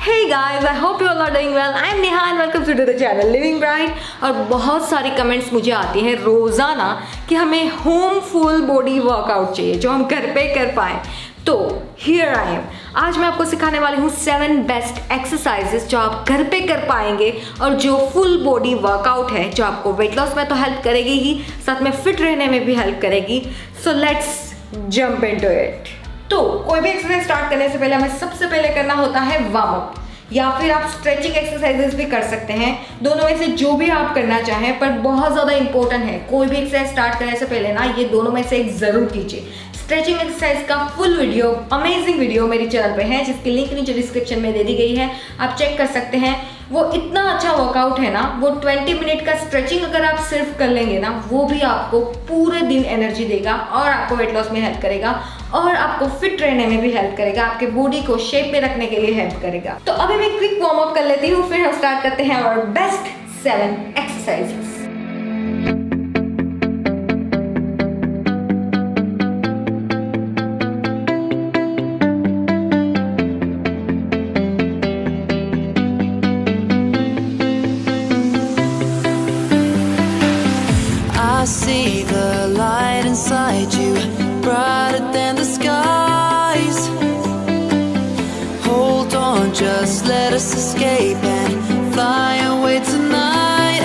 Hey guys, I hope you all are doing well. I am Neha and welcome to the channel Living Bright। और बहुत सारी comments मुझे आती हैं रोज़ाना कि हमें होम फुल बॉडी वर्कआउट चाहिए जो हम घर पे कर पाएँ। तो हियर आई एम। आज मैं आपको सिखाने वाली हूँ 7 बेस्ट एक्सरसाइजेस जो आप घर पे कर पाएंगे और जो फुल बॉडी वर्कआउट है जो आपको वेट लॉस में तो हेल्प करेगी ही, साथ में फिट रहने में भी हेल्प करेगी। So let's jump into it. तो कोई भी एक्सरसाइज स्टार्ट करने से पहले हमें सबसे पहले करना होता है वार्म अप, या फिर आप स्ट्रेचिंग एक्सरसाइजेस भी कर सकते हैं। दोनों में से जो भी आप करना चाहें, पर बहुत ज़्यादा इंपॉर्टेंट है कोई भी एक्सरसाइज स्टार्ट करने से पहले ना ये दोनों में से एक ज़रूर कीजिए। स्ट्रेचिंग एक्सरसाइज का फुल वीडियो, अमेजिंग वीडियो मेरे चैनल पे है जिसकी लिंक नीचे डिस्क्रिप्शन में दे दी गई है, आप चेक कर सकते हैं। वो इतना अच्छा वर्कआउट है ना, वो 20 मिनट का स्ट्रेचिंग अगर आप सिर्फ कर लेंगे ना, वो भी आपको पूरे दिन एनर्जी देगा और आपको वेट लॉस में हेल्प करेगा और आपको फिट रहने में भी हेल्प करेगा, आपके बॉडी को शेप में रखने के लिए हेल्प करेगा। तो अभी मैं क्विक वार्म अप कर लेती हूँ, फिर हम स्टार्ट करते हैं और best 7 exercises. I see the light inside you, brighter than the skies. Hold on, just let us escape and fly away tonight.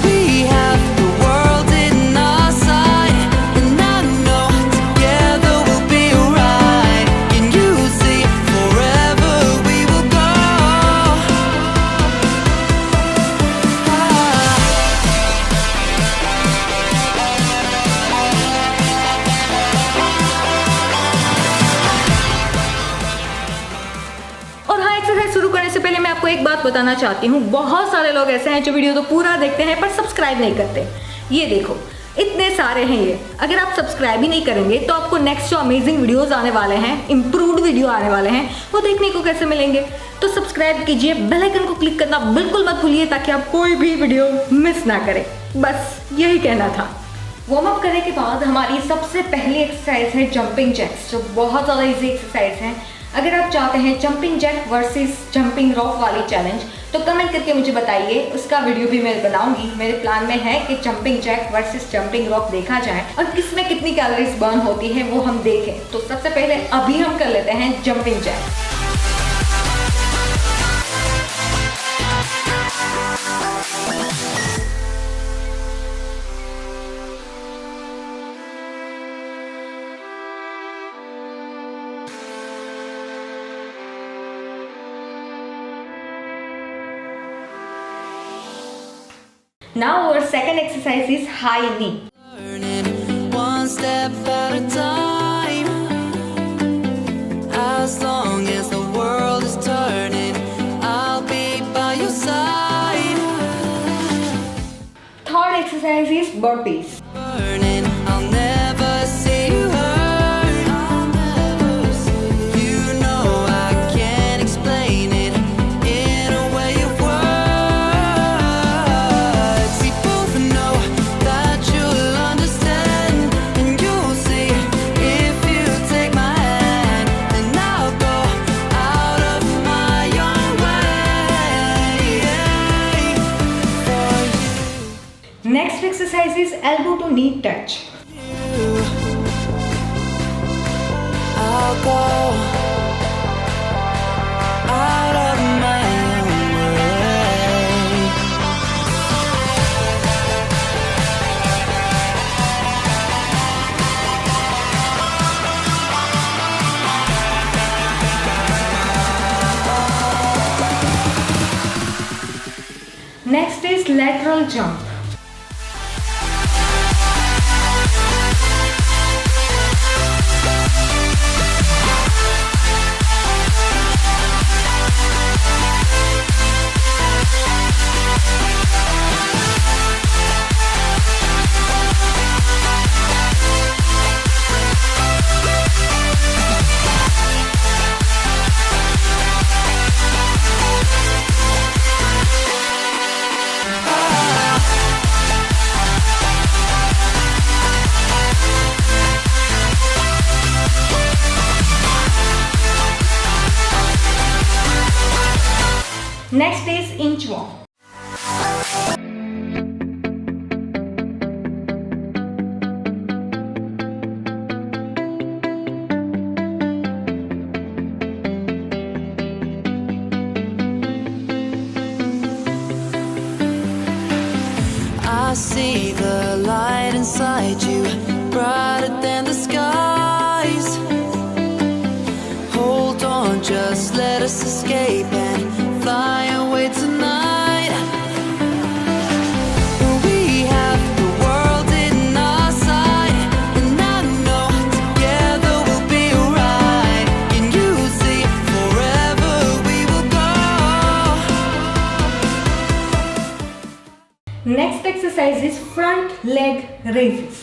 We have the world in our sight, and I know together we'll be alright. Can you see forever we will go? और हाँ, exercise शुरू करने से पहले मैं आपको एक बात बताना चाहती हूँ। बहुत सारे लोग ऐसे हैं जो वीडियो तो पूरा देखते हैं पर सब्सक्राइब नहीं करते। ये देखो, इतने सारे हैं ये। अगर आप सब्सक्राइब ही नहीं करेंगे तो आपको नेक्स्ट जो अमेजिंग वीडियोस आने वाले हैं, इम्प्रूव्ड वीडियो आने वाले हैं, वो देखने को कैसे मिलेंगे। तो सब्सक्राइब कीजिए, बेल आइकन को क्लिक करना बिल्कुल मत भूलिए ताकि आप कोई भी वीडियो मिस ना करें। बस यही कहना था। वार्म अप करने के बाद हमारी सबसे पहली एक्सरसाइज है जंपिंग जैक्स, जो बहुत ज़्यादा इजी एक्सरसाइज है। अगर आप चाहते हैं जंपिंग जैक वर्सेस जंपिंग रॉप वाली चैलेंज, तो कमेंट करके मुझे बताइए, उसका वीडियो भी मैं बनाऊंगी। मेरे प्लान में है कि जंपिंग जैक वर्सेस जंपिंग रॉप देखा जाए और किसमें कितनी कैलोरीज बर्न होती है वो हम देखें। तो सबसे पहले अभी हम कर लेते हैं jumping jack. Now our second exercise is high knee. Learning one step at a time. As long as the world is turning, I'll be by your side. Third exercise is burpees. Burning, I'll never see you hurt. You know I can't explain it in a way of words. We both know that you'll understand, and you'll see if you take my hand, and I'll go out of my own way for you. Next exercise is elbow to knee touch. I'll go out of my own way. Next is lateral jump. Next is inchworm. I see the light inside you, brighter than the skies. Hold on, just let us escape and fly away tonight. We have the world in our sight, and I know together we'll be alright. Can you see forever we will go? Next exercise is front leg raises.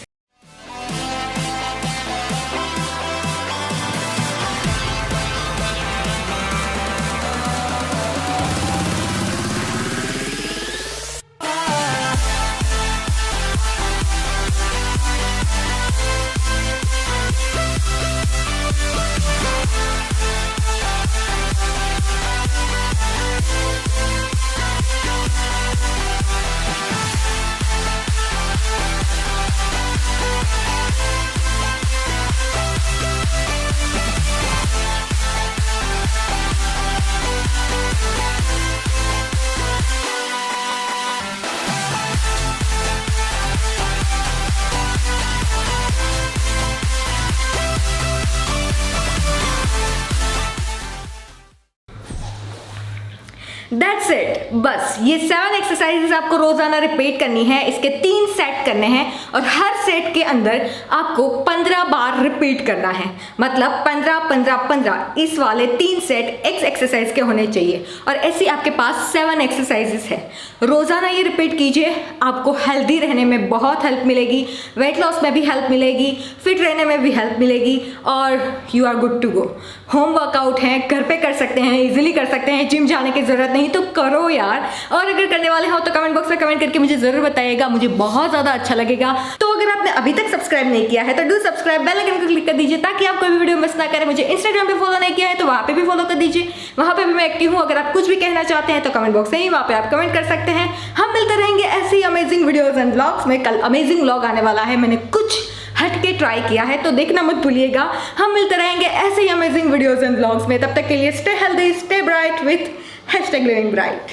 That's it, बस ये 7 exercises आपको रोजाना repeat करनी है। इसके 3 set करने हैं और हर सेट के अंदर आपको 15 बार रिपीट करना है। मतलब 15 15 15 इस वाले 3 सेट एक्स एक्सरसाइज के होने चाहिए और ऐसी आपके पास 7 एक्सरसाइजेस है। रोजाना ये रिपीट कीजिए, आपको हेल्दी रहने में बहुत हेल्प मिलेगी, वेट लॉस में भी हेल्प मिलेगी, फिट रहने में भी हेल्प मिलेगी और you are good to go. Home workout है, घर पे कर सकते हैं, इजीली कर सकते हैं, जिम जाने की जरूरत नहीं तो करो यार। और अगर करने वाले हो तो कमेंट बॉक्स में कमेंट करके मुझे जरूर बताइएगा, मुझे बहुत ज्यादा अच्छा लगेगा। तो अगर आपने अभी तक सब्सक्राइब नहीं किया है तो डू सब्सक्राइब, बेल आइकन को क्लिक कर दीजिए ताकि आप कोई भी वीडियो मिस ना करें। मुझे इंस्टाग्राम पे फॉलो नहीं किया है तो वहां पे भी फॉलो कर दीजिए, वहां पे भी मैं एक्टिव हूँ। अगर आप कुछ भी कहना चाहते हैं तो कमेंट बॉक्स में ही वहां पे आप कमेंट कर सकते हैं। हम मिलते रहेंगे ऐसी अमेजिंग वीडियोज एंड ब्लॉग्स में। कल अमेजिंग व्लॉग आने वाला है, मैंने कुछ हटके ट्राई किया है तो देखना मत भूलिएगा। हम मिलते रहेंगे ऐसे ही अमेजिंग वीडियोस एंड व्लॉग्स में। तब तक के लिए stay healthy, stay bright with #livingbright।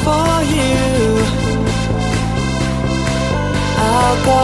For you, I'll go